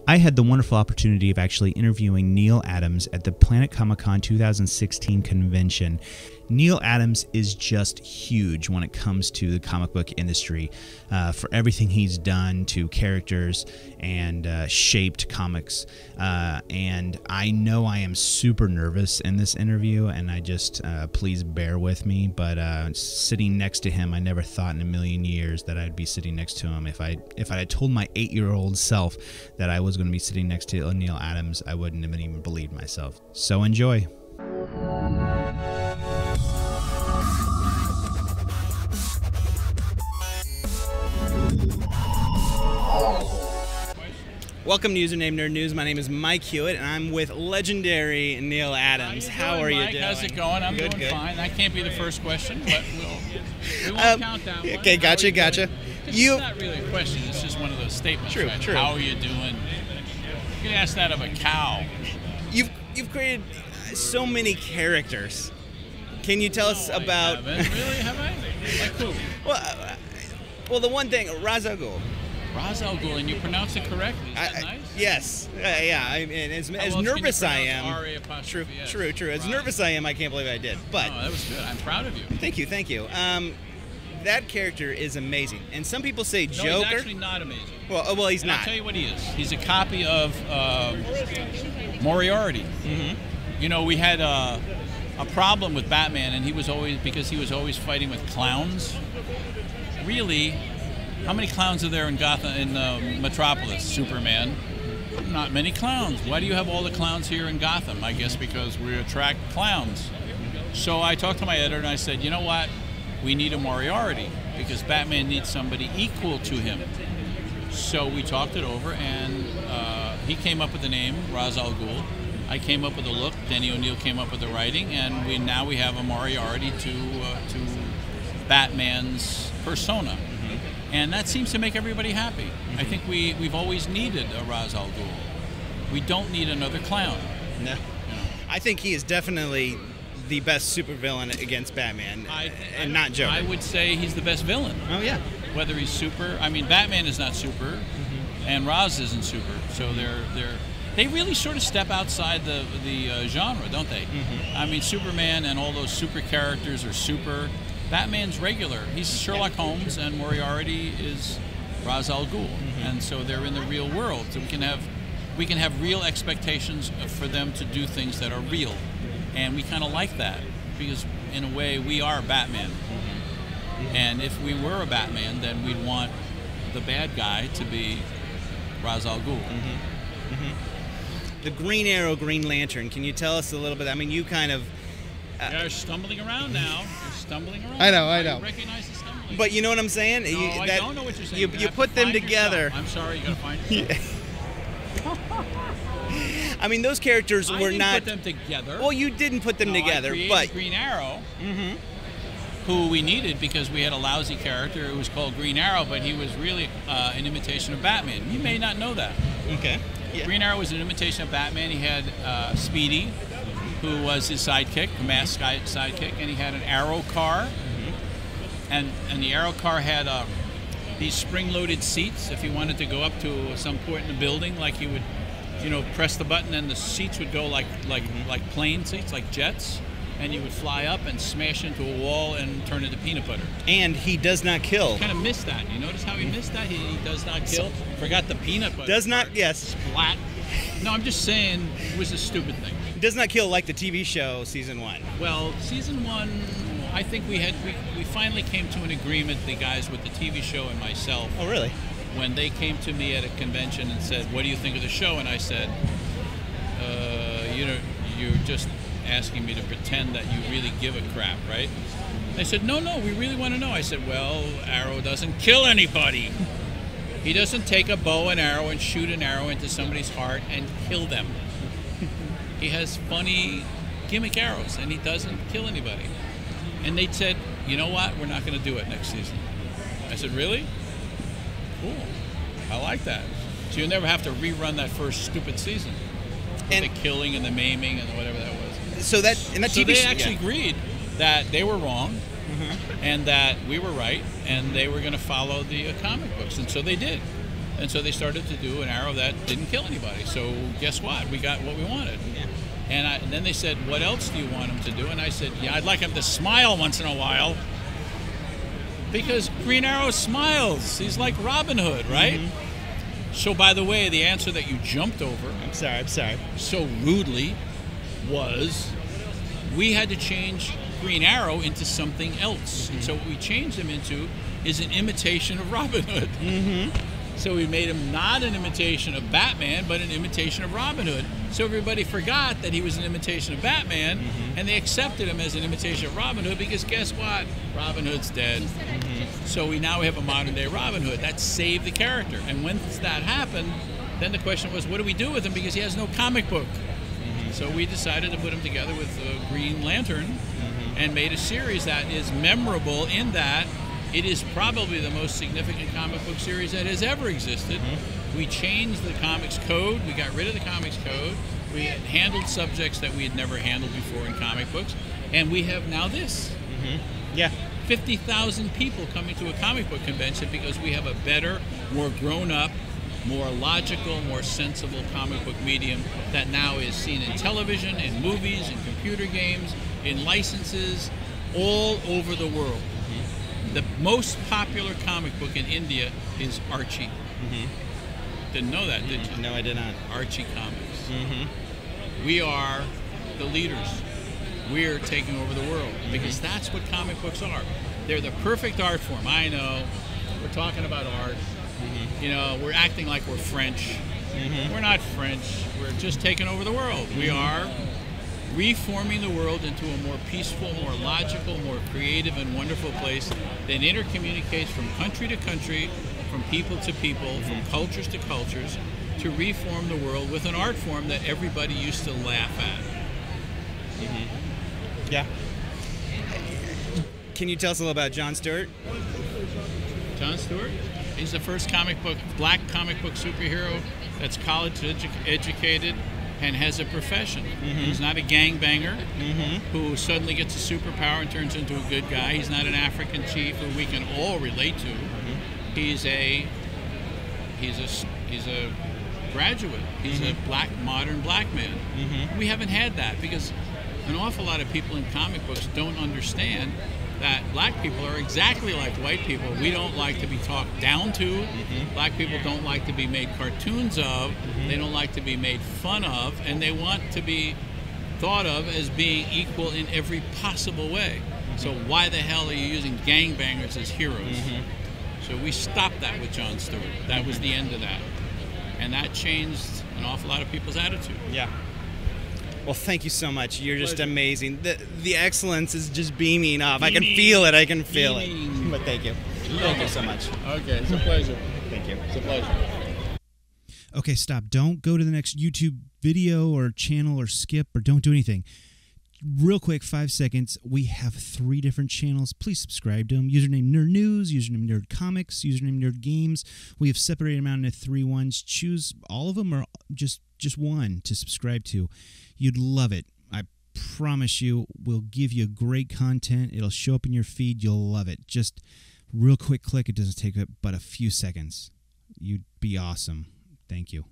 I had the wonderful opportunity of actually interviewing Neal Adams at the Planet Comicon 2016 convention. Neal Adams is just huge when it comes to the comic book industry, for everything he's done to characters and shaped comics. And I know I am super nervous in this interview, and I just, please bear with me. But sitting next to him, I never thought in a million years that I'd be sitting next to him. If I had told my 8-year-old self that I was going to be sitting next to Neal Adams, I wouldn't have even believed myself. So enjoy. Welcome to Username Nerd News. My name is Mike Hewitt, and I'm with legendary Neal Adams. How are you doing? How's it going? I'm doing fine. That can't be the first question, but we won't count that one. Okay, gotcha. It's not really a question. It's just one of those statements. True. How are you doing? You can ask that of a cow. You've created so many characters. Can you tell us about? Really, have I? Like who? Well, the one thing, Ra's al Ghul. Ra's al Ghul, and you pronounce it correctly. Is that nice? Yes. Yeah. I mean, as nervous I am. True. As nervous I am, I can't believe I did. But that was good. I'm proud of you. Thank you. That character is amazing, and some people say Joker. No, he's actually not amazing. Well, he's not. I'll tell you what he is. He's a copy of Moriarty. Mm-hmm. You know, we had a problem with Batman, and he was always fighting with clowns. Really, how many clowns are there in Gotham, in Metropolis? Superman. Not many clowns. Why do you have all the clowns here in Gotham? I guess because we attract clowns. So I talked to my editor and I said, you know what? We need a Moriarty because Batman needs somebody equal to him. So we talked it over, and he came up with the name Ra's al Ghul. I came up with the look. Denny O'Neil came up with the writing, and now we have a Moriarty to Batman's persona. And that seems to make everybody happy. Mm-hmm. I think we've always needed a Ra's al Ghul. We don't need another clown. No. I think he is definitely the best supervillain against Batman, and not Joker. I would say he's the best villain. Oh, yeah. Whether he's super. I mean, Batman is not super, and Ra's isn't super. So they really sort of step outside the genre, don't they? Mm-hmm. I mean, Superman and all those super characters are super. Batman's regular. He's Sherlock Holmes, and Moriarty is Ra's al Ghul, and so they're in the real world. So we can have real expectations for them to do things that are real, and we kind of like that because, in a way, we are Batman. And if we were a Batman, then we'd want the bad guy to be Ra's al Ghul. The Green Arrow, Green Lantern. Can you tell us a little bit? I mean, you kind of. You're stumbling around now. You're stumbling around. I know. I recognize the stumbling. But you know what I'm saying? No, I don't know what you're saying. You put them together. Yourself. I'm sorry, you gotta find yourself. I mean, those characters were not. I didn't put them together. Well, you didn't put them together, but Green Arrow, who we needed because we had a lousy character who was called Green Arrow, but he was really an imitation of Batman. You may not know that. Okay. Yeah. Green Arrow was an imitation of Batman. He had Speedy, who was his sidekick, a masked sidekick, and he had an arrow car, and the arrow car had these spring-loaded seats. If you wanted to go up to some point in the building, like you would, press the button and the seats would go like plane seats, like jets, and you would fly up and smash into a wall and turn into peanut butter. And he does not kill. Kind of missed that. You notice how he missed that? He does not kill. Forgot the peanut butter. Does not. Yes. Splat. No, I'm just saying it was a stupid thing. Does not kill like the TV show season 1. Well, season 1, I think we finally came to an agreement, the guys with the TV show and myself. Oh, really? When they came to me at a convention and said, "What do you think of the show?" And I said, "You're just asking me to pretend that you really give a crap, right?" They said, "No, we really want to know." I said, "Well, Arrow doesn't kill anybody. He doesn't take a bow and arrow and shoot an arrow into somebody's heart and kill them. He has funny gimmick arrows, and he doesn't kill anybody." And they said, "You know what? We're not going to do it next season." I said, "Really? Cool. I like that. So you'll never have to rerun that first stupid season. And the killing and the maiming and whatever that was." So they actually agreed that they were wrong and that we were right, and they were going to follow the comic books, and so they did. And so they started to do an Arrow that didn't kill anybody. So guess what? We got what we wanted. Yeah. And then they said, what else do you want him to do? And I said, yeah, I'd like him to smile once in a while. Because Green Arrow smiles. He's like Robin Hood, right? Mm-hmm. So, by the way, the answer that you jumped over, I'm sorry, so rudely, was we had to change Green Arrow into something else. Mm-hmm. And so what we changed him into is an imitation of Robin Hood. Mm-hmm. So we made him not an imitation of Batman, but an imitation of Robin Hood. So everybody forgot that he was an imitation of Batman, mm-hmm. and they accepted him as an imitation of Robin Hood because guess what? Robin Hood's dead. Mm-hmm. So we now have a modern-day Robin Hood. That saved the character. And once that happened, then the question was, what do we do with him? Because he has no comic book. Mm-hmm. So we decided to put him together with Green Lantern mm-hmm. and made a series that is memorable in that it is probably the most significant comic book series that has ever existed. Mm-hmm. We changed the comics code. We got rid of the comics code. We handled subjects that we had never handled before in comic books. And we have now this. Mm-hmm. Yeah. 50,000 people coming to a comic book convention because we have a better, more grown-up, more logical, more sensible comic book medium that now is seen in television, in movies, in computer games, in licenses, all over the world. The most popular comic book in India is Archie. Mm-hmm. Didn't know that, did you? No, I did not. Archie Comics. Mm-hmm. We are the leaders. We're taking over the world because that's what comic books are. They're the perfect art form. I know. We're talking about art. Mm-hmm. You know, we're acting like we're French. Mm-hmm. We're not French. We're just taking over the world. Mm-hmm. We are reforming the world into a more peaceful, more logical, more creative and wonderful place that intercommunicates from country to country, from people to people, mm-hmm. from cultures to cultures, to reform the world with an art form that everybody used to laugh at. Mm-hmm. Yeah. Can you tell us a little about John Stewart? John Stewart? He's the first black comic book superhero that's college educated and has a profession. Mm-hmm. He's not a gangbanger mm-hmm. who suddenly gets a superpower and turns into a good guy. He's not an African chief who we can all relate to. Mm-hmm. He's a graduate. He's mm-hmm. a modern black man. Mm-hmm. We haven't had that because an awful lot of people in comic books don't understand that black people are exactly like white people. We don't like to be talked down to. Mm-hmm. Black people don't like to be made cartoons of. Mm-hmm. They don't like to be made fun of. And they want to be thought of as being equal in every possible way. Mm-hmm. So why the hell are you using gangbangers as heroes? Mm-hmm. So we stopped that with John Stewart. That was the end of that. And that changed an awful lot of people's attitude. Yeah. Well, thank you so much. You're just amazing. The excellence is just beaming off. I can feel it. I can feel it. But thank you. Thank you so much. Okay, it's a pleasure. Thank you. It's a pleasure. Okay, stop. Don't go to the next YouTube video or channel or skip or don't do anything. Real quick, 5 seconds. We have 3 different channels. Please subscribe to them. Username Nerd News, username Nerd Comics, username Nerd Games. We have separated them out into 3 ones. Choose all of them or just one to subscribe to. You'd love it. I promise you, we'll give you great content. It'll show up in your feed. You'll love it. Just real quick click. It doesn't take but a few seconds. You'd be awesome. Thank you.